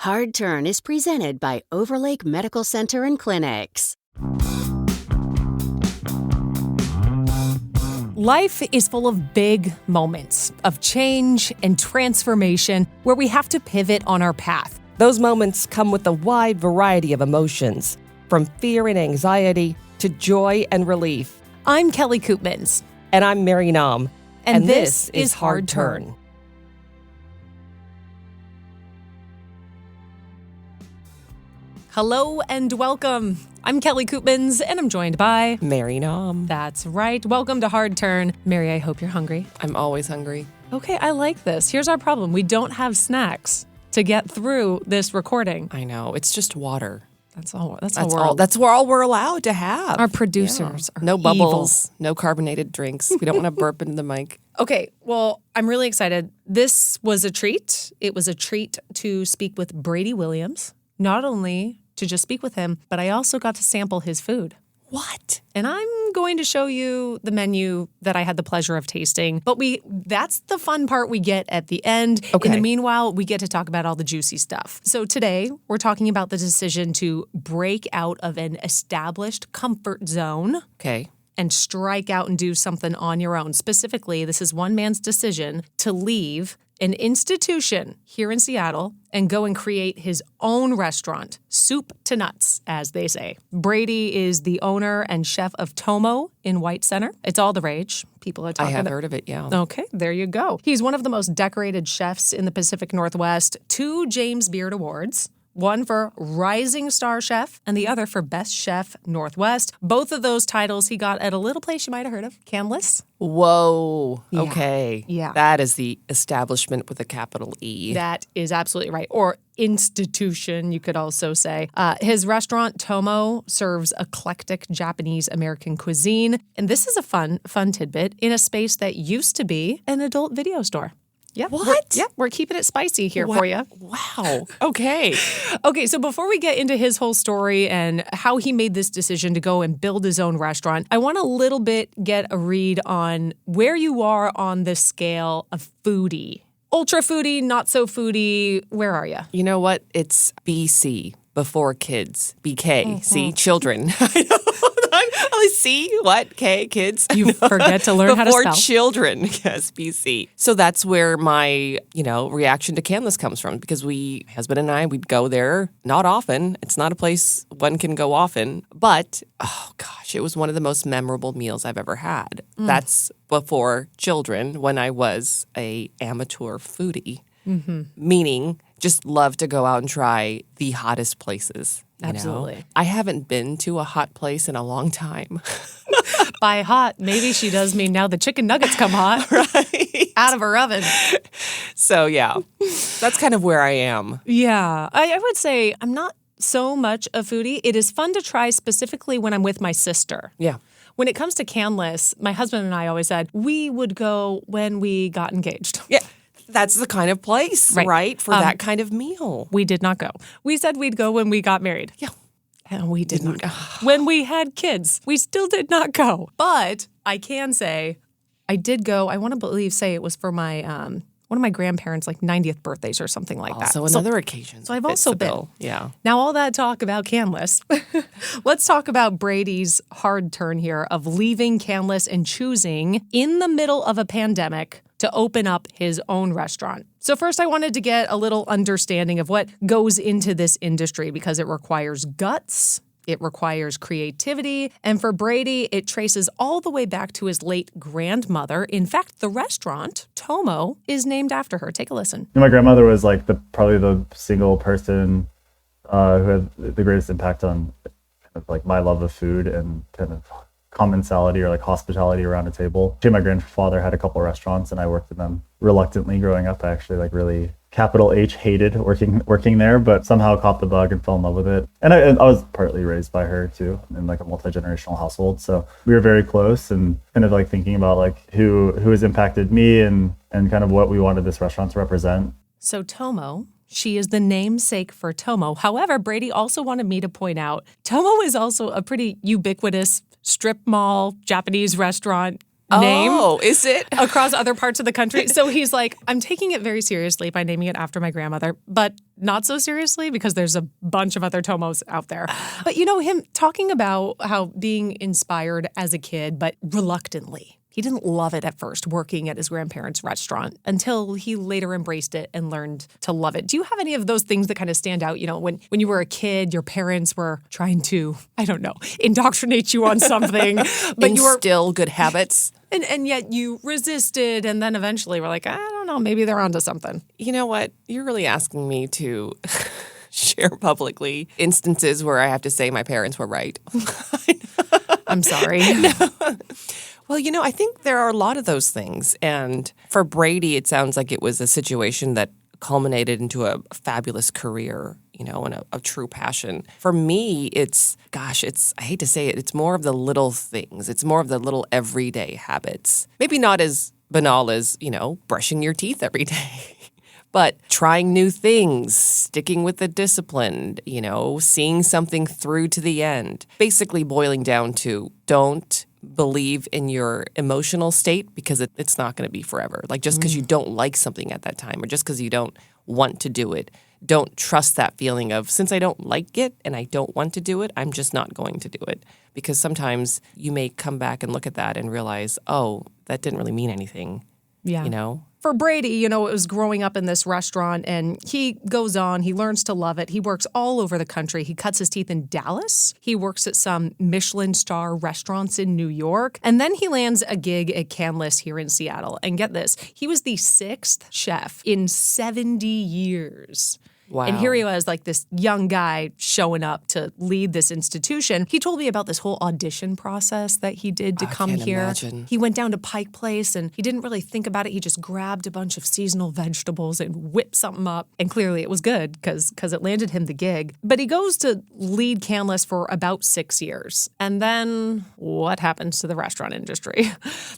Hard Turn is presented by Overlake Medical Center and Clinics. Life is full of big moments of change and transformation where we have to pivot on our path. Those moments come with a wide variety of emotions, from fear and anxiety to joy and relief. I'm Kelly Koopmans. And I'm Mary Nam. And this is Hard Turn. Hello and welcome. I'm Kelly Koopmans, and I'm joined by Mary Nam. That's right. Welcome to Hard Turn. Mary, I hope you're hungry. I'm always hungry. Okay, I like this. Here's our problem. We don't have snacks to get through this recording. I know. It's just water. That's all we're allowed to have. Our producers are no bubbles, evil. no carbonated drinks. We don't want to burp into the mic. Okay, well, I'm really excited. This was a treat. It was a treat to speak with Brady Williams, not only to just speak with him, but I also got to sample his food. What? And I'm going to show you the menu that I had the pleasure of tasting. But that's the fun part we get at the end. Okay. In the meanwhile, we get to talk about all the juicy stuff. So today, we're talking about the decision to break out of an established comfort zone. Okay. And strike out and do something on your own. Specifically, this is one man's decision to leave an institution here in Seattle and go and create his own restaurant, soup to nuts, as they say. Brady is the owner and chef of Tomo in White Center. It's all the rage. People are talking I have heard of it, yeah. Okay, there you go. He's one of the most decorated chefs in the Pacific Northwest, 2 James Beard Awards. One for Rising Star Chef and the other for Best Chef Northwest. Both of those titles he got at a little place you might have heard of, Canlis. Whoa. Yeah. Okay. Yeah. That is the establishment with a capital E. That is absolutely right. Or institution, you could also say. His restaurant, Tomo, serves eclectic Japanese-American cuisine. And this is a fun tidbit in a space that used to be an adult video store. Yeah. What? We're keeping it spicy here for you. Wow. Okay. Okay, so before we get into his whole story and how he made this decision to go and build his own restaurant, I want a little bit get a read on where you are on the scale of foodie. Ultra foodie, not so foodie, where are you? You know what? It's BC, before kids. BK, see? Children. I know. C, what? K, kids. You forget to learn how to spell. Before children, yes, BC. So that's where my, reaction to Canlis comes from, because husband and I, we'd go there, not often. It's not a place one can go often, but, oh gosh, it was one of the most memorable meals I've ever had. That's before children, when I was a amateur foodie, meaning just love to go out and try the hottest places. Absolutely. I haven't been to a hot place in a long time. By hot, maybe she does mean now the chicken nuggets come hot. Right. Out of her oven. So, yeah, that's kind of where I am. Yeah. I would say I'm not so much a foodie. It is fun to try specifically when I'm with my sister. Yeah. When it comes to Canlis, my husband and I always said we would go when we got engaged. Yeah. That's the kind of place, right? For that kind of meal. We did not go. We said we'd go when we got married. Yeah. And we did not go. When we had kids, we still did not go. But I can say I did go. I want to say it was for my one of my grandparents' 90th birthdays or something like that. So another occasion. So I've also been. Bill. Yeah. Now all that talk about Canlis. Let's talk about Brady's hard turn here of leaving Canlis and choosing in the middle of a pandemic to open up his own restaurant. So first I wanted to get a little understanding of what goes into this industry, because it requires guts, it requires creativity, and for Brady, it traces all the way back to his late grandmother. In fact, the restaurant, Tomo, is named after her. Take a listen. My grandmother was probably the single person who had the greatest impact on my love of food and kind of commensality or hospitality around a table. Actually, my grandfather had a couple restaurants and I worked in them reluctantly growing up. I actually really capital H hated working there, but somehow caught the bug and fell in love with it. And I was partly raised by her too in a multi-generational household. So we were very close and kind of thinking about who has impacted me and kind of what we wanted this restaurant to represent. So Tomo, she is the namesake for Tomo. However, Brady also wanted me to point out, Tomo is also a pretty ubiquitous strip mall Japanese restaurant name Oh, is it? across other parts of the country. So he's like, I'm taking it very seriously by naming it after my grandmother, but not so seriously because there's a bunch of other Tomos out there. But him talking about how being inspired as a kid, but reluctantly. He didn't love it at first, working at his grandparents' restaurant, until he later embraced it and learned to love it. Do you have any of those things that kind of stand out? When you were a kid, your parents were trying to, I don't know, indoctrinate you on something, but you were Instill good habits. and yet you resisted, and then eventually were like, I don't know, maybe they're onto something. You know what? You're really asking me to share publicly instances where I have to say my parents were right. I'm sorry. Well, I think there are a lot of those things. And for Brady, it sounds like it was a situation that culminated into a fabulous career, and a true passion. For me, I hate to say it, it's more of the little things. It's more of the little everyday habits. Maybe not as banal as, brushing your teeth every day. But trying new things, sticking with the discipline, seeing something through to the end. Basically boiling down to don't believe in your emotional state because it's not going to be forever. Like just because you don't like something at that time or just because you don't want to do it, don't trust that feeling of since I don't like it and I don't want to do it, I'm just not going to do it. Because sometimes you may come back and look at that and realize, oh, that didn't really mean anything. Yeah. For Brady, it was growing up in this restaurant, and he goes on, he learns to love it. He works all over the country. He cuts his teeth in Dallas. He works at some Michelin star restaurants in New York. And then he lands a gig at Canlis here in Seattle. And get this, he was the 6th chef in 70 years. Wow. And here he was, like this young guy showing up to lead this institution. He told me about this whole audition process that he did to come can't here. imagine. He went down to Pike Place and he didn't really think about it. He just grabbed a bunch of seasonal vegetables and whipped something up. And clearly it was good because it landed him the gig. But he goes to lead Canlis for about 6 years. And then what happens to the restaurant industry?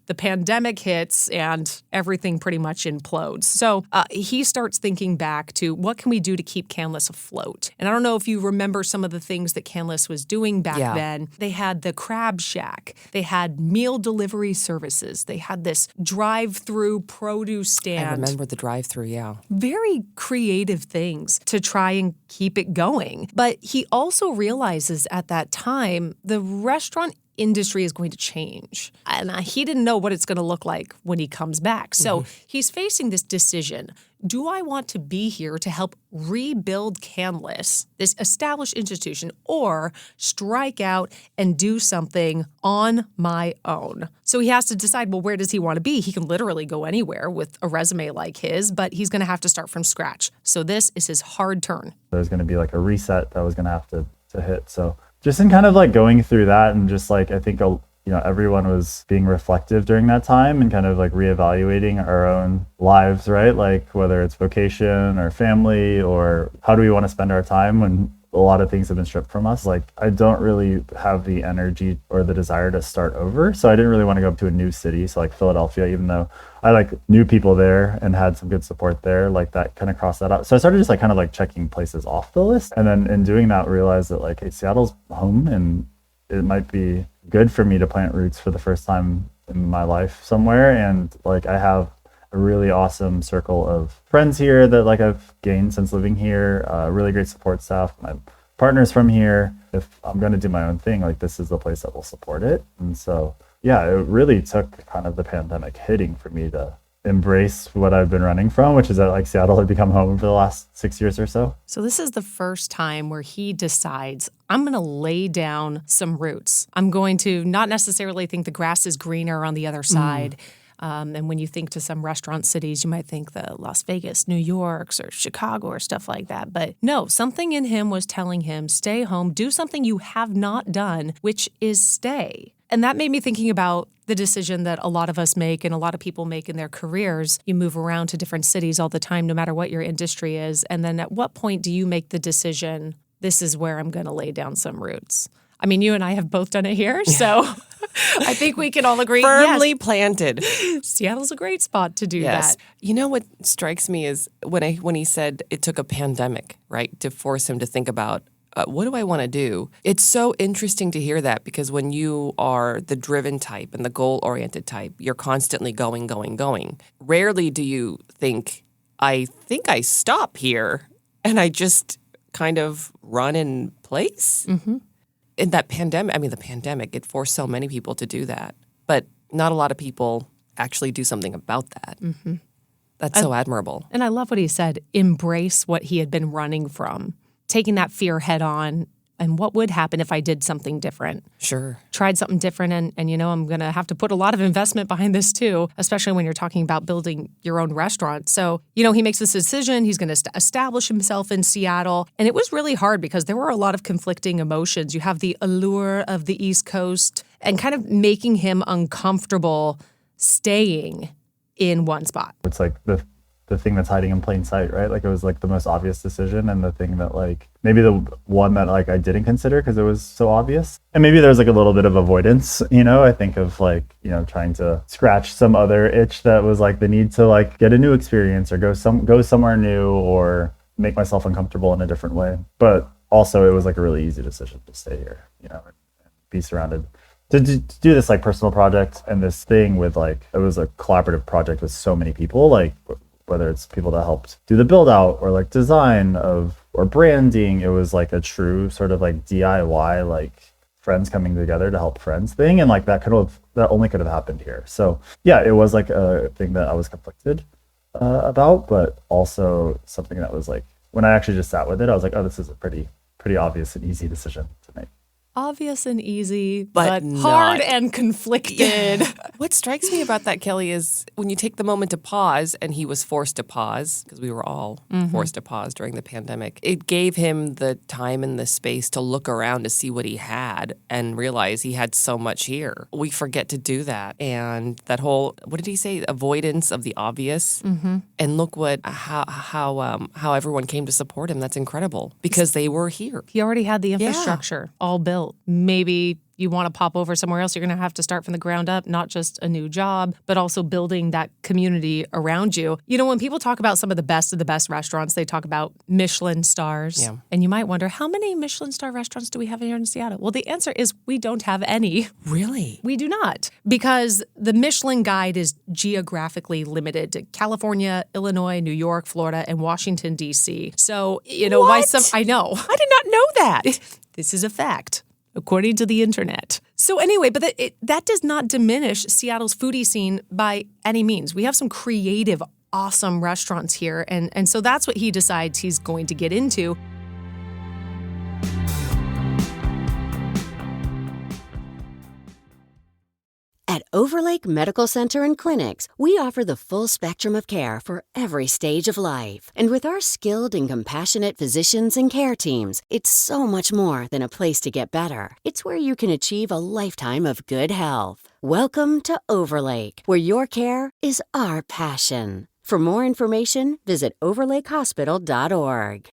The pandemic hits and everything pretty much implodes. So he starts thinking back to what can we do to keep Canlis afloat. And I don't know if you remember some of the things that Canlis was doing back then. They had the Crab Shack. They had meal delivery services. They had this drive-through produce stand. I remember the drive-through, yeah. Very creative things to try and keep it going. But he also realizes at that time the restaurant industry is going to change. And he didn't know what it's going to look like when he comes back. So he's facing this decision. Do I want to be here to help rebuild Canlis, this established institution, or strike out and do something on my own? So he has to decide, well, where does he want to be? He can literally go anywhere with a resume like his, but he's going to have to start from scratch. So this is his hard turn. There's going to be like a reset that was going to have to hit. So just in kind of like going through that and just like, I think, everyone was being reflective during that time and kind of like reevaluating our own lives, right? Like whether it's vocation or family or how do we want to spend our time when a lot of things have been stripped from us. Like I don't really have the energy or the desire to start over. So I didn't really want to go to a new city. So like Philadelphia, even though I like knew people there and had some good support there, like that kind of crossed that out. So I started just like kind of like checking places off the list. And then in doing that, realized that like, hey, Seattle's home and it might be good for me to plant roots for the first time in my life somewhere. And like I have a really awesome circle of friends here that like I've gained since living here, really great support staff. My partner's from here. If I'm going to do my own thing, like this is the place that will support it. And so, yeah, it really took kind of the pandemic hitting for me to embrace what I've been running from, which is that like Seattle had become home for the last 6 years or so. So this is the first time where he decides, I'm going to lay down some roots. I'm going to not necessarily think the grass is greener on the other side. And when you think to some restaurant cities, you might think the Las Vegas, New York's, or Chicago or stuff like that. But no, something in him was telling him, stay home, do something you have not done, which is stay. And that made me thinking about the decision that a lot of us make and a lot of people make in their careers. You move around to different cities all the time, no matter what your industry is. And then at what point do you make the decision, this is where I'm going to lay down some roots? I mean, you and I have both done it here, so I think we can all agree. Firmly planted. Seattle's a great spot to do Yes. that. You know what strikes me is when he said it took a pandemic, right, to force him to think about, what do I want to do? It's so interesting to hear that because when you are the driven type and the goal-oriented type, you're constantly going, going, going. Rarely do you think I stop here and I just kind of run in place. Mm-hmm. In that pandemic, the pandemic, it forced so many people to do that. But not a lot of people actually do something about that. Mm-hmm. That's so admirable. And I love what he said, embrace what he had been running from, taking that fear head on. And what would happen if I did something different? Sure. Tried something different. And I'm going to have to put a lot of investment behind this too, especially when you're talking about building your own restaurant. So, he makes this decision. He's going to establish himself in Seattle. And it was really hard because there were a lot of conflicting emotions. You have the allure of the East Coast and kind of making him uncomfortable staying in one spot. It's like the thing that's hiding in plain sight, right? Like it was like the most obvious decision and the thing that like maybe the one that like I didn't consider because it was so obvious. And maybe there's like a little bit of avoidance, I think of like, trying to scratch some other itch that was like the need to like get a new experience or go somewhere new or make myself uncomfortable in a different way. But also it was like a really easy decision to stay here, and be surrounded. To do this like personal project and this thing with like, it was a collaborative project with so many people, like whether it's people that helped do the build out or like design or branding, it was like a true sort of like DIY, like friends coming together to help friends thing. And like that only could have happened here. So yeah, it was like a thing that I was conflicted about, but also something that was like, when I actually just sat with it, I was like, oh, this is a pretty obvious and easy decision to make. Obvious and easy, but hard and conflicted. Yeah. What strikes me about that, Kelly, is when you take the moment to pause, and he was forced to pause, because we were all forced to pause during the pandemic, it gave him the time and the space to look around to see what he had and realize he had so much here. We forget to do that. And that whole, what did he say, avoidance of the obvious? Mm-hmm. And look how everyone came to support him. That's incredible, because they were here. He already had the infrastructure all built. Maybe you want to pop over somewhere else, you're going to have to start from the ground up, not just a new job, but also building that community around you. When people talk about some of the best restaurants, they talk about Michelin stars. Yeah. And you might wonder, how many Michelin star restaurants do we have here in Seattle? Well, the answer is we don't have any. Really? We do not. Because the Michelin Guide is geographically limited to California, Illinois, New York, Florida, and Washington, D.C. So, why some... I know. I did not know that. This is a fact, according to the internet. So anyway, but that does not diminish Seattle's foodie scene by any means. We have some creative, awesome restaurants here, and so that's what he decides he's going to get into. At Overlake Medical Center and Clinics, we offer the full spectrum of care for every stage of life. And with our skilled and compassionate physicians and care teams, it's so much more than a place to get better. It's where you can achieve a lifetime of good health. Welcome to Overlake, where your care is our passion. For more information, visit overlakehospital.org.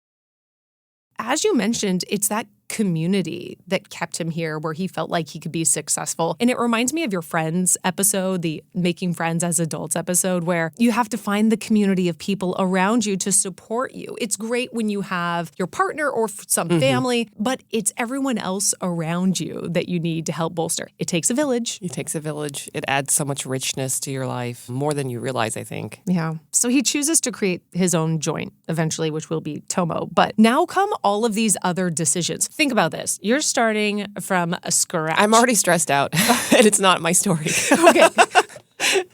As you mentioned, it's that community that kept him here where he felt like he could be successful. And it reminds me of your Friends episode, the Making Friends as Adults episode, where you have to find the community of people around you to support you. It's great when you have your partner or some family, but it's everyone else around you that you need to help bolster. It takes a village. It takes a village. It adds so much richness to your life, more than you realize, I think. Yeah. So he chooses to create his own joint eventually, which will be Tomo. But now come all of these other decisions. Think about this. You're starting from a scratch. I'm already stressed out, and it's not my story. Okay.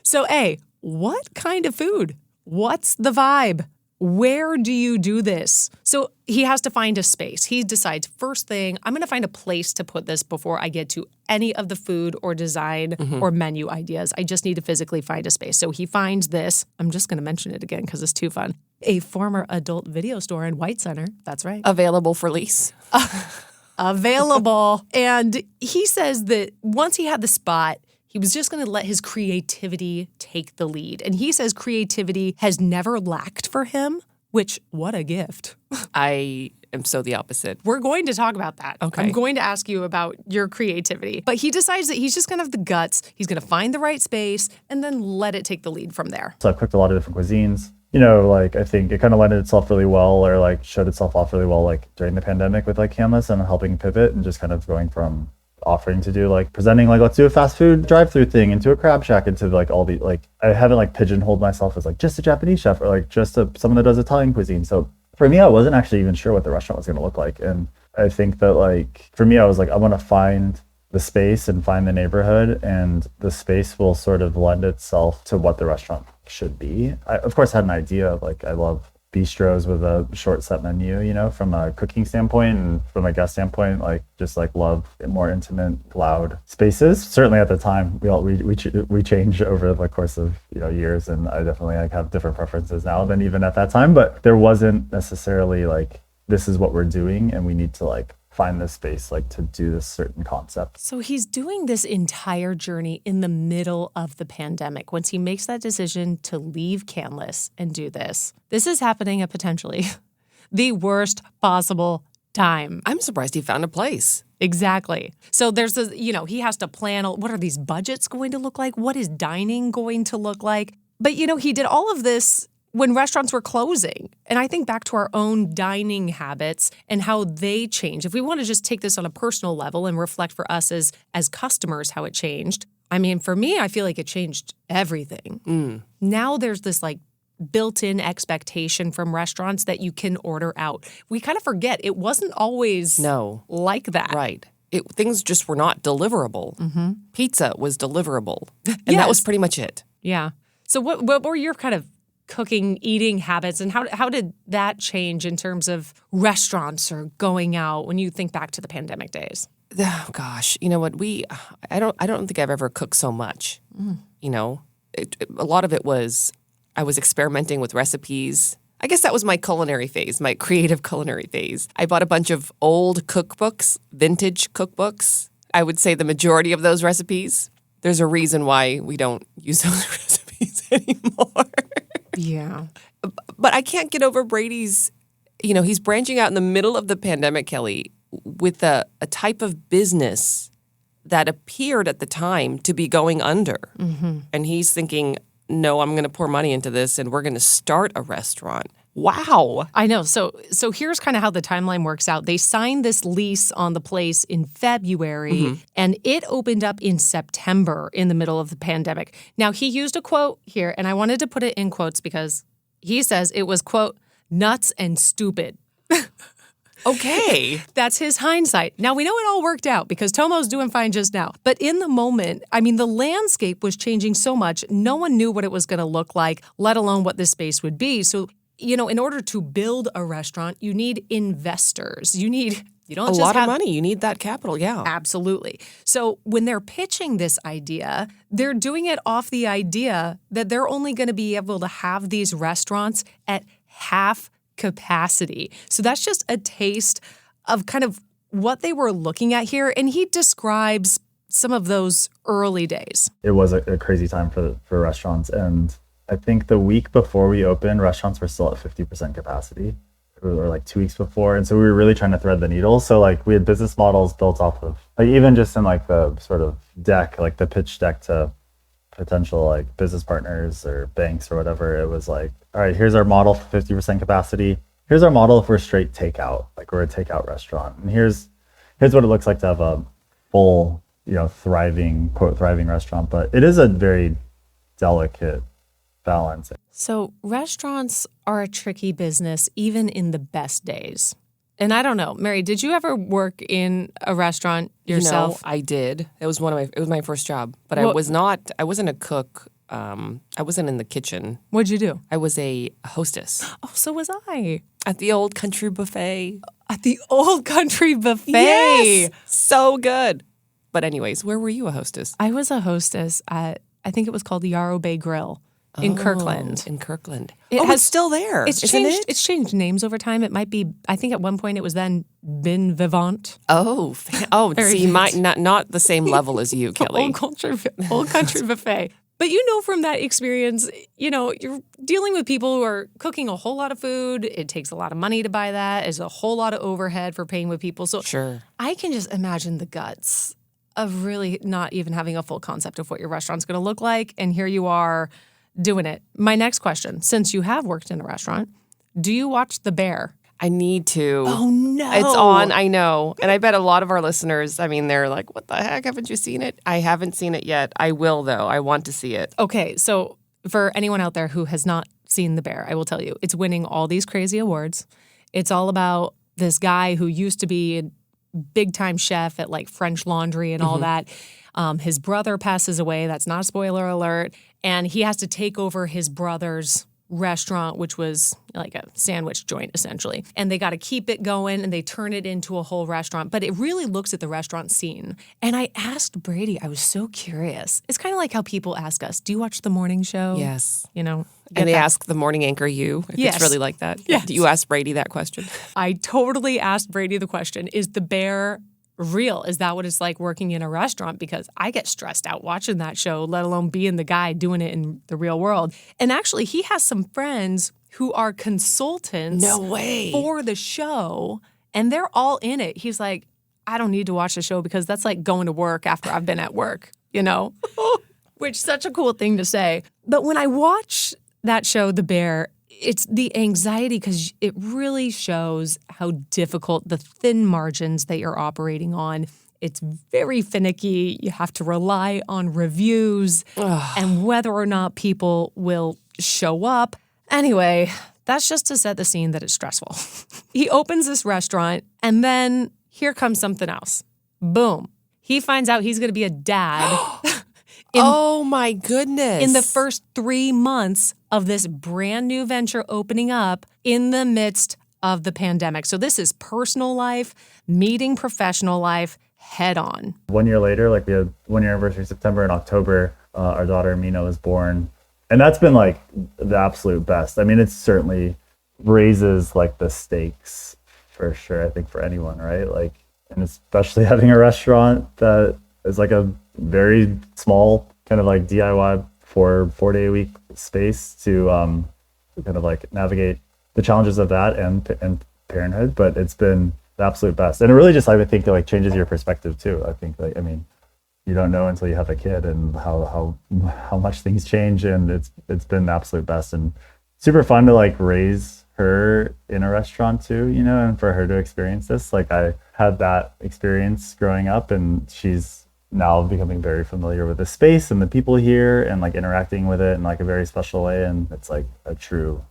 So, A, what kind of food? What's the vibe? Where do you do this? So he has to find a space. He decides, first thing, I'm going to find a place to put this before I get to any of the food or design or menu ideas. I just need to physically find a space. So he finds this. I'm just going to mention it again because it's too fun. A former adult video store in White Center. That's right. Available for lease. Available. And he says that once he had the spot, he was just going to let his creativity take the lead. And he says creativity has never lacked for him, which, what a gift. I am so the opposite. We're going to talk about that. Okay. I'm going to ask you about your creativity. But he decides that he's just going to have the guts. He's going to find the right space and then let it take the lead from there. So I've cooked a lot of different cuisines. like I think it kind of lended itself really well, or like showed itself off really well, like during the pandemic with like Canlis and helping pivot and just kind of going from offering to do like presenting like let's do a fast food drive-through thing into a crab shack into like all the like I haven't like pigeonholed myself as like just a Japanese chef or like just someone that does Italian cuisine. So for me, I wasn't actually even sure what the restaurant was going to look like, and I think that like for me, I was like I want to find the space and find the neighborhood, and the space will sort of lend itself to what the restaurant should be. I, of course, had an idea of like I love bistros with a short set menu, from a cooking standpoint and from a guest standpoint, like just like love more intimate, loud spaces. Certainly at the time, we changed over the course of years, and I definitely like have different preferences now than even at that time. But there wasn't necessarily like this is what we're doing, and we need to like find this space like to do this certain concept. So he's doing this entire journey in the middle of the pandemic. Once he makes that decision to leave Canlis and do this is happening at potentially the worst possible time. I'm surprised he found a place. Exactly. So there's this, he has to plan, what are these budgets going to look like? What is dining going to look like? But, he did all of this when restaurants were closing. And I think back to our own dining habits and how they change. If we want to just take this on a personal level and reflect for us as customers how it changed, I mean, for me, I feel like it changed everything. Now there's this like built-in expectation from restaurants that you can order out. We kind of forget it wasn't always like that. Right. Things just were not deliverable. Mm-hmm. Pizza was deliverable. And that was pretty much it. Yeah. So what were your kind of cooking, eating habits, and how did that change in terms of restaurants or going out when you think back to the pandemic days? Oh gosh, you know what? I don't think I've ever cooked so much. A lot of it was I was experimenting with recipes. I guess that was my culinary phase, my creative culinary phase. I bought a bunch of old cookbooks, vintage cookbooks. I would say the majority of those recipes. There's a reason why we don't use those recipes anymore. Yeah. But I can't get over Brady's, he's branching out in the middle of the pandemic, Kelly, with a type of business that appeared at the time to be going under. Mm-hmm. And he's thinking, no, I'm going to pour money into this and we're going to start a restaurant. Wow. I know. So here's kind of how the timeline works out. They signed this lease on the place in February, and it opened up in September in the middle of the pandemic. Now, he used a quote here, and I wanted to put it in quotes because he says it was, quote, nuts and stupid. Okay. That's his hindsight. Now, we know it all worked out because Tomo's doing fine just now. But in the moment, I mean, the landscape was changing so much. No one knew what it was going to look like, let alone what this space would be. So, in order to build a restaurant, you need investors. You don't a just lot have of money. You need that capital, yeah. Absolutely. So when they're pitching this idea, they're doing it off the idea that they're only going to be able to have these restaurants at half capacity. So that's just a taste of kind of what they were looking at here. And he describes some of those early days. It was a crazy time for restaurants, and I think the week before we opened, restaurants were still at 50% capacity, or like 2 weeks before. And so we were really trying to thread the needle. So like we had business models built off of, like even just in like the sort of deck, like the pitch deck to potential like business partners or banks or whatever. It was like, all right, here's our model for 50% capacity. Here's our model if we're straight takeout, like we're a takeout restaurant. And here's what it looks like to have a full, thriving, quote, thriving restaurant. But it is a very delicate balance. So restaurants are a tricky business, even in the best days. And I don't know, Mary, did you ever work in a restaurant yourself? I did. It was my first job, but I wasn't a cook. I wasn't in the kitchen. What'd you do? I was a hostess. Oh, so was I. At the Old Country Buffet. At the Old Country Buffet. Yes! So good. But anyways, where were you a hostess? I was a hostess at, I think it was called the Yarrow Bay Grill. In Kirkland. In Kirkland. It's still there. It's changed names over time. It might be, I think at one point it was then Bin Vivant. See, not the same level as you, Kelly. Old Country Buffet. But from that experience, you're dealing with people who are cooking a whole lot of food. It takes a lot of money to buy that. There's a whole lot of overhead for paying with people. So sure. I can just imagine the guts of really not even having a full concept of what your restaurant's going to look like. And here you are doing it. My next question, since you have worked in a restaurant, do you watch The Bear? I need to. Oh, no. It's on, I know. And I bet a lot of our listeners, I mean, they're like, what the heck? Haven't you seen it? I haven't seen it yet. I will, though. I want to see it. Okay, so for anyone out there who has not seen The Bear, I will tell you, it's winning all these crazy awards. It's all about this guy who used to be a big-time chef at like French Laundry and all that. His brother passes away. That's not a spoiler alert. And he has to take over his brother's restaurant, which was like a sandwich joint, essentially. And they got to keep it going, and they turn it into a whole restaurant. But it really looks at the restaurant scene. And I asked Brady, I was so curious. It's kind of like how people ask us, do you watch the morning show? Yes. You know? And they ask the morning anchor if it's really like that. Yes. Do you ask Brady that question? I totally asked Brady the question, is the bear real? Is that what it's like working in a restaurant? Because I get stressed out watching that show, let alone being the guy doing it in the real world. And actually, he has some friends who are consultants No way. for the show, and they're all in it. He's like, I don't need to watch the show because that's like going to work after I've been at work, you know? Which is such a cool thing to say. But when I watch that show, The Bear, it's the anxiety because it really shows how difficult the thin margins that you're operating on. It's very finicky. You have to rely on reviews and whether or not people will show up. Anyway, that's just to set the scene that it's stressful. He opens this restaurant, and then here comes something else. Boom. He finds out he's going to be a dad. Oh, my goodness. In the first 3 months of this brand new venture opening up in the midst of the pandemic. So this is personal life, meeting professional life head on. 1 year later, like we had 1 year anniversary, September and October, our daughter Mina was born. And that's been like the absolute best. I mean, it certainly raises like the stakes for sure, I think, for anyone, right? Like, and especially having a restaurant that is like a very small kind of like DIY for 4-day-a-week space to kind of like navigate the challenges of that and parenthood. But it's been the absolute best. And it really just, I would think, like changes your perspective too. I think, like, I mean, you don't know until you have a kid and how much things change, and it's been the absolute best and super fun to like raise her in a restaurant too, you know, and for her to experience this. Like I had that experience growing up, and she's now becoming very familiar with the space and the people here and like interacting with it in like a very special way. And it's like a true,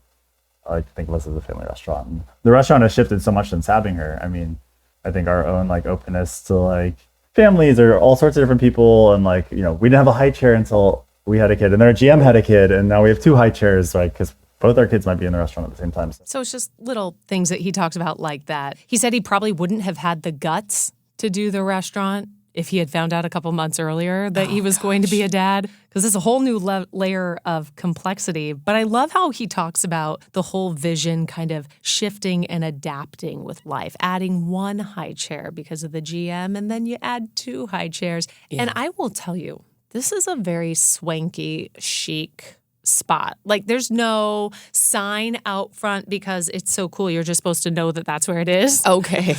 I like to think of us as a family restaurant. And the restaurant has shifted so much since having her. I mean, I think our own like openness to like families or all sorts of different people, and like, you know, we didn't have a high chair until we had a kid, and then our GM had a kid, and now we have 2 high chairs, right? Because both our kids might be in the restaurant at the same time. So it's just little things that he talks about like that. He said he probably wouldn't have had the guts to do the restaurant if he had found out a couple months earlier that he was going to be a dad, because there's a whole new layer of complexity. But I love how he talks about the whole vision kind of shifting and adapting with life, adding 1 high chair because of the GM, and then you add 2 high chairs. Yeah. And I will tell you, this is a very swanky, chic spot. Like there's no sign out front because it's so cool. You're just supposed to know that that's where it is. Okay.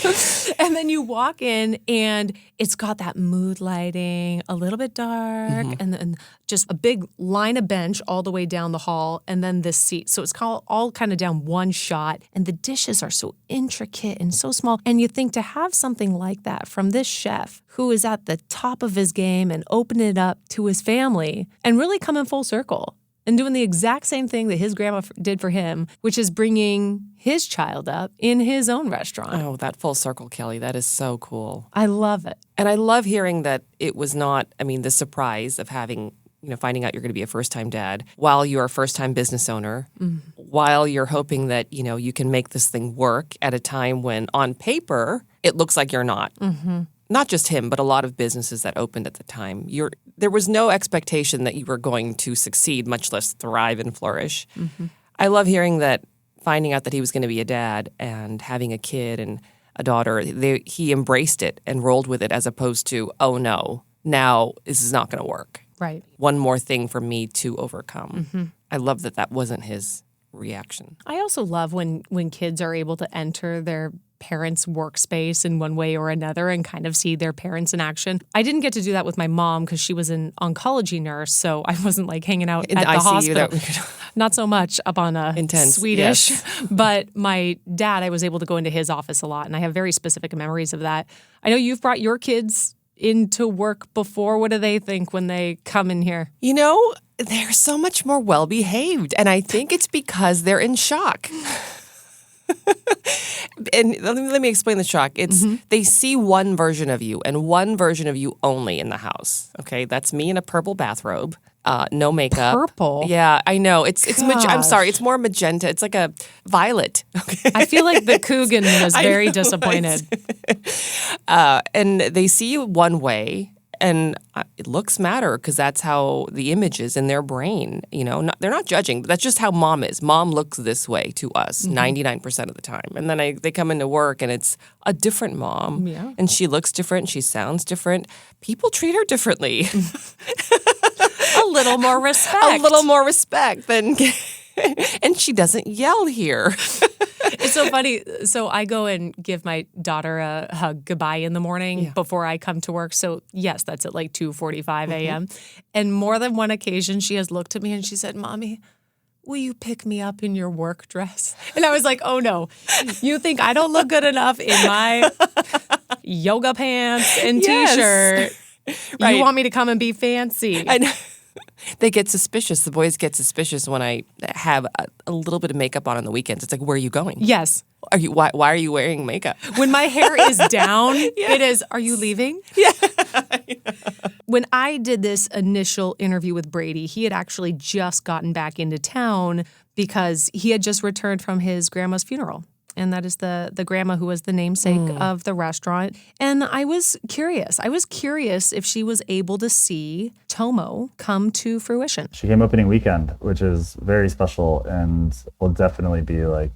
And then you walk in and it's got that mood lighting, a little bit dark, and then just a big line of bench all the way down the hall, and then this seat. So it's all kind of down one shot, and the dishes are so intricate and so small. And you think to have something like that from this chef who is at the top of his game and open it up to his family and really come in full circle and doing the exact same thing that his grandma did for him, which is bringing his child up in his own restaurant. Oh, that full circle, Kelly. That is so cool. I love it. And I love hearing that it was not, I mean, the surprise of having, you know, finding out you're going to be a first-time dad while you're a first-time business owner, while you're hoping that, you know, you can make this thing work at a time when on paper it looks like you're not. Not just him, but a lot of businesses that opened at the time. There was no expectation that you were going to succeed, much less thrive and flourish. I love hearing that, finding out that he was going to be a dad and having a kid and a daughter, he embraced it and rolled with it as opposed to, oh no, now this is not going to work. Right. One more thing for me to overcome. I love that wasn't his reaction. I also love when kids are able to enter their parents' workspace in one way or another and kind of see their parents in action. I didn't get to do that with my mom because she was an oncology nurse, so I wasn't like hanging out In at the ICU hospital. Not so much up on Intense, Swedish, yes. but my dad, I was able to go into his office a lot, and I have very specific memories of that. I know you've brought your kids into work before. What do they think when they come in here? You know, they're so much more well-behaved, and I think it's because they're in shock. And let me explain the shock. It's they see one version of you and one version of you only in the house. Okay, that's me in a purple bathrobe, no makeup. Purple? Yeah, I know. I'm sorry. It's more magenta. It's like a violet. Okay. I feel like the Coogan was very disappointed. And they see you one way. And looks matter because that's how the image is in their brain. You know, they're not judging, but that's just how mom is. Mom looks this way to us 99% of the time. And then they come into work and it's a different mom. Yeah. And she looks different. She sounds different. People treat her differently. A little more respect. A little more respect than... And she doesn't yell here. It's so funny. So I go and give my daughter a hug goodbye in the morning before I come to work. So yes, that's at like 2:45 a.m. And more than one occasion, she has looked at me and she said, "Mommy, will you pick me up in your work dress?" And I was like, oh no, you think I don't look good enough in my yoga pants and Yes. t-shirt? Right. You want me to come and be fancy? I know. They get suspicious. The boys get suspicious when I have a little bit of makeup on the weekends. It's like, where are you going? Yes. Why are you wearing makeup? When my hair is down, it is, are you leaving? Yeah. When I did this initial interview with Brady, he had actually just gotten back into town because he had just returned from his grandma's funeral. And that is the grandma who was the namesake of the restaurant. And I was curious. If she was able to see Tomo come to fruition. She came opening weekend, which is very special and will definitely be like,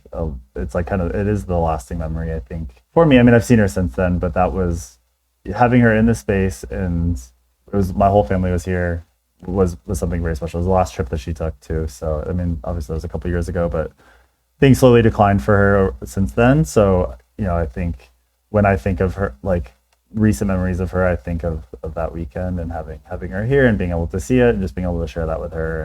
it is the lasting memory, I think. For me, I mean, I've seen her since then, but that was, having her in the space and my whole family was here was something very special. It was the last trip that she took too. So, I mean, obviously that was a couple years ago, but things slowly declined for her since then. So, I think when I think of her, like recent memories of her, I think of that weekend and having her here and being able to see it and just being able to share that with her.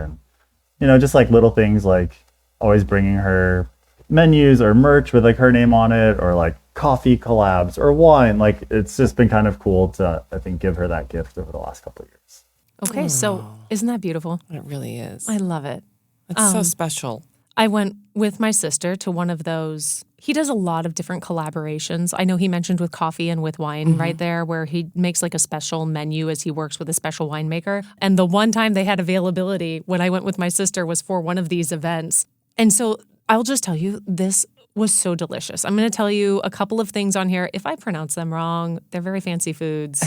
And, just like little things like always bringing her menus or merch with like her name on it or like coffee collabs or wine. Like it's just been kind of cool to, I think, give her that gift over the last couple of years. Okay, so isn't that beautiful? It really is. I love it. It's so special. I went with my sister to one of those. He does a lot of different collaborations. I know he mentioned with coffee and with wine right there, where he makes like a special menu as he works with a special winemaker. And the one time they had availability when I went with my sister was for one of these events. And so I'll just tell you, this was so delicious. I'm going to tell you a couple of things on here. If I pronounce them wrong, they're very fancy foods.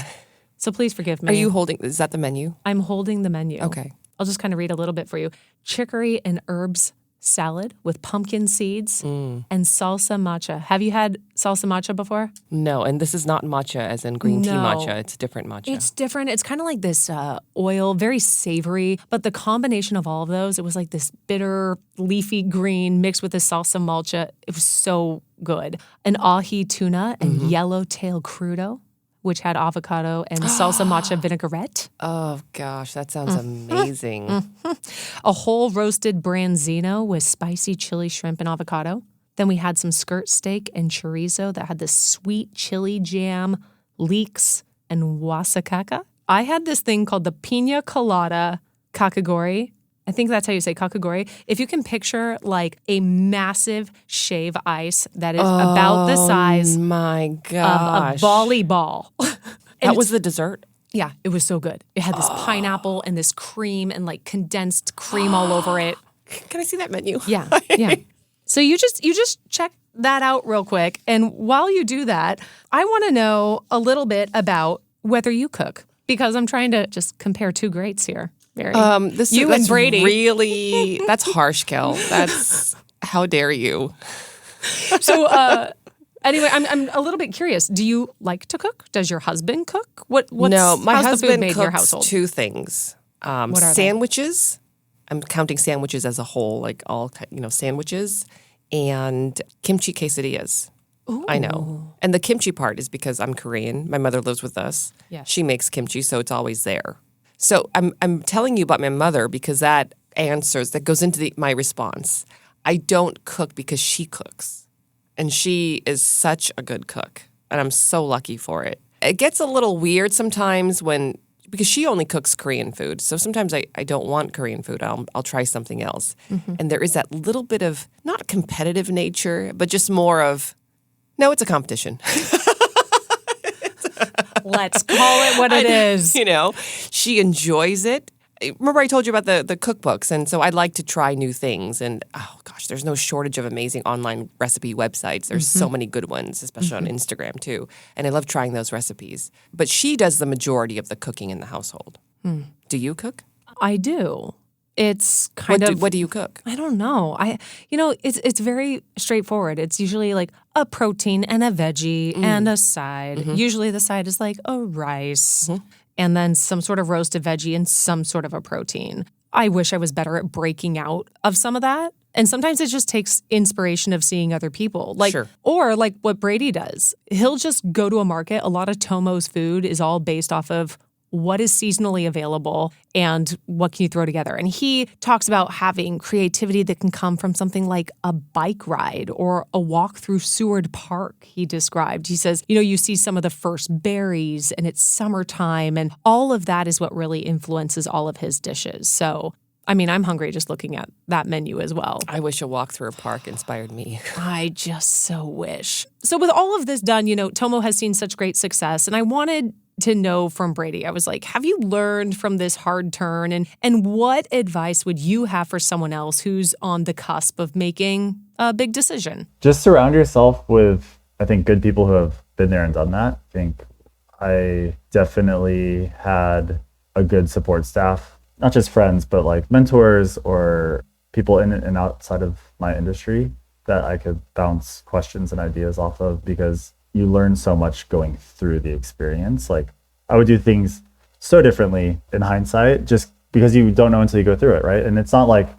So please forgive me. Are you holding, is that the menu? I'm holding the menu. Okay. I'll just kind of read a little bit for you. Chicory and herbs salad with pumpkin seeds and salsa matcha. Have you had salsa matcha before? No, and this is not matcha as in green tea No. matcha. It's different matcha. It's different. It's kind of like this oil, very savory, but the combination of all of those, it was like this bitter, leafy green mixed with this salsa matcha. It was so good. An ahi tuna and yellowtail crudo, which had avocado and salsa matcha vinaigrette. Oh, gosh, that sounds amazing. A whole roasted branzino with spicy chili shrimp and avocado. Then we had some skirt steak and chorizo that had this sweet chili jam, leeks, and wasakaka. I had this thing called the pina colada kakagori. I think that's how you say kakagori. If you can picture like a massive shave ice that is about the size My of gosh. a volleyball. That was the dessert? Yeah, it was so good. It had this pineapple and this cream and like condensed cream all over it. Can I see that menu? Yeah, yeah. So you just check that out real quick. And while you do that, I want to know a little bit about whether you cook because I'm trying to just compare two greats here. Very. You and Brady. Really, that's harsh, Kel. That's, how dare you? So anyway, I'm a little bit curious. Do you like to cook? Does your husband cook? No, my how's the food husband made in your cooks household? two things. What are they? Sandwiches. I'm counting sandwiches as a whole, like all, sandwiches, and kimchi quesadillas. I know. And the kimchi part is because I'm Korean. My mother lives with us. Yes. She makes kimchi, so it's always there. So I'm telling you about my mother because that goes into my response. I don't cook because she cooks. And she is such a good cook. And I'm so lucky for it. It gets a little weird sometimes because she only cooks Korean food. So sometimes I don't want Korean food. I'll try something else. Mm-hmm. And there is that little bit of, not competitive nature, but just more of, no, it's a competition. Let's call it what it is. You know, she enjoys it. Remember I told you about the cookbooks, and so I like to try new things. And oh gosh, there's no shortage of amazing online recipe websites. There's so many good ones, especially on Instagram too. And I love trying those recipes. But she does the majority of the cooking in the household. Do you cook? I do. It's kind of what do you cook? I don't know. It's very straightforward. It's usually like a protein and a veggie and a side. Usually the side is like a rice and then some sort of roasted veggie and some sort of a protein. I wish I was better at breaking out of some of that. And sometimes it just takes inspiration of seeing other people. Or like what Brady does. He'll just go to a market. A lot of Tomo's food is all based off of what is seasonally available and what can you throw together. And he talks about having creativity that can come from something like a bike ride or a walk through Seward Park, he described. He says, you see some of the first berries and it's summertime and all of that is what really influences all of his dishes. So, I'm hungry just looking at that menu as well. I wish a walk through a park inspired me. I just so wish. So with all of this done, Tomo has seen such great success and I wanted to know from Brady. I was like, have you learned from this hard turn? And what advice would you have for someone else who's on the cusp of making a big decision? Just surround yourself with, I think, good people who have been there and done that. I think I definitely had a good support staff, not just friends, but like mentors or people in and outside of my industry that I could bounce questions and ideas off of, because you learn so much going through the experience. Like I would do things so differently in hindsight just because you don't know until you go through it, right? And it's not like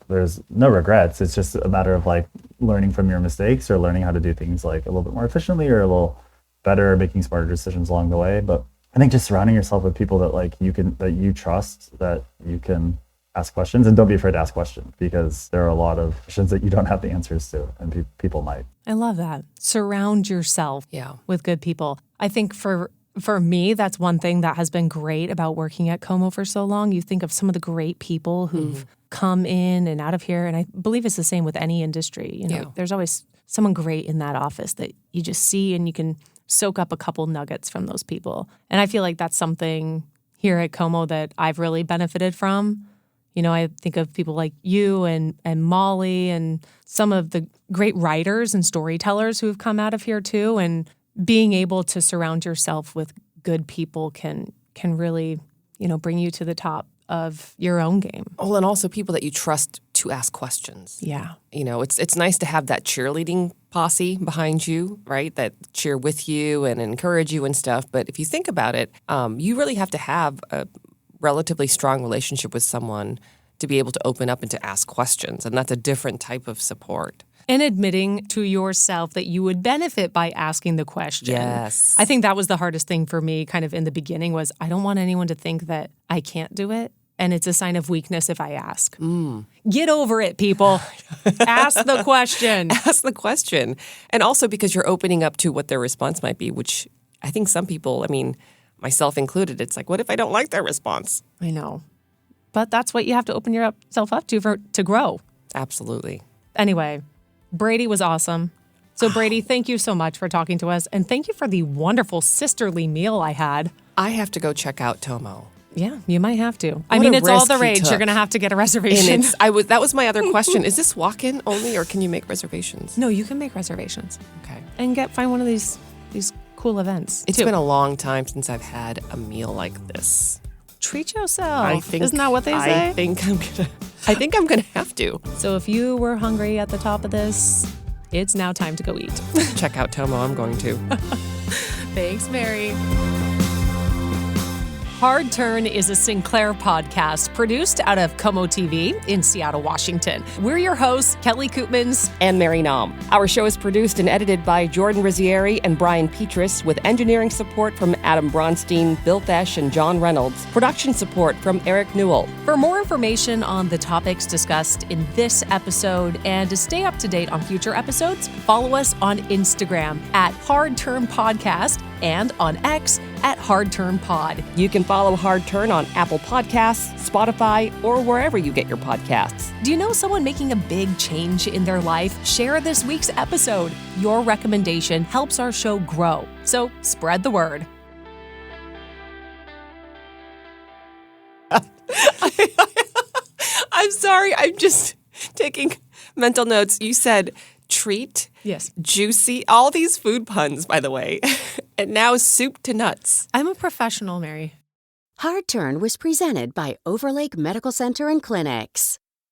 there's no regrets. It's just a matter of like learning from your mistakes or learning how to do things like a little bit more efficiently or a little better, making smarter decisions along the way. But I think just surrounding yourself with people that you trust, that you can ask questions, and don't be afraid to ask questions, because there are a lot of questions that you don't have the answers to, and people might. I love that. Surround yourself with good people. I think for me, that's one thing that has been great about working at KOMO for so long. You think of some of the great people who've come in and out of here, and I believe it's the same with any industry. There's always someone great in that office that you just see and you can soak up a couple nuggets from those people. And I feel like that's something here at KOMO that I've really benefited from. I think of people like you and Molly and some of the great writers and storytellers who have come out of here too. And being able to surround yourself with good people can really, bring you to the top of your own game. Oh, and also people that you trust to ask questions. Yeah. It's nice to have that cheerleading posse behind you, right? That cheer with you and encourage you and stuff. But if you think about it, you really have to have a relatively strong relationship with someone to be able to open up and to ask questions. And that's a different type of support. And admitting to yourself that you would benefit by asking the question. Yes. I think that was the hardest thing for me kind of in the beginning was I don't want anyone to think that I can't do it. And it's a sign of weakness if I ask. Get over it, people. Ask the question. Ask the question. And also because you're opening up to what their response might be, which I think some people, myself included, it's like, what if I don't like their response? I know. But that's what you have to open yourself up to grow. Absolutely. Anyway, Brady was awesome. So Brady, thank you so much for talking to us. And thank you for the wonderful sisterly meal I had. I have to go check out Tomo. Yeah, you might have to. It's all the rage. You're going to have to get a reservation. That was my other question. Is this walk-in only, or can you make reservations? No, you can make reservations. Okay. And find one of these cool events. It's been a long time since I've had a meal like this. Treat yourself. Isn't that what they say? I think I'm gonna have to. So if you were hungry at the top of this, it's now time to go eat. Check out Tomo. I'm going to. Thanks, Mary. Hard Turn is a Sinclair podcast produced out of KOMO TV in Seattle, Washington. We're your hosts, Kelly Koopmans and Mary Naum. Our show is produced and edited by Jordan Rizzieri and Brian Petrus, with engineering support from Adam Bronstein, Bill Fesh, and John Reynolds. Production support from Eric Newell. For more information on the topics discussed in this episode and to stay up to date on future episodes, follow us on Instagram at Hard Turn Podcast and on X at Hard Turn Pod. You can follow Hard Turn on Apple Podcasts, Spotify, or wherever you get your podcasts. Do you know someone making a big change in their life? Share this week's episode. Your recommendation helps our show grow. So spread the word. I'm sorry. I'm just taking mental notes. You said treat, yes, juicy, all these food puns, by the way, and now soup to nuts. I'm a professional, Mary. Hard Turn was presented by Overlake Medical Center and Clinics.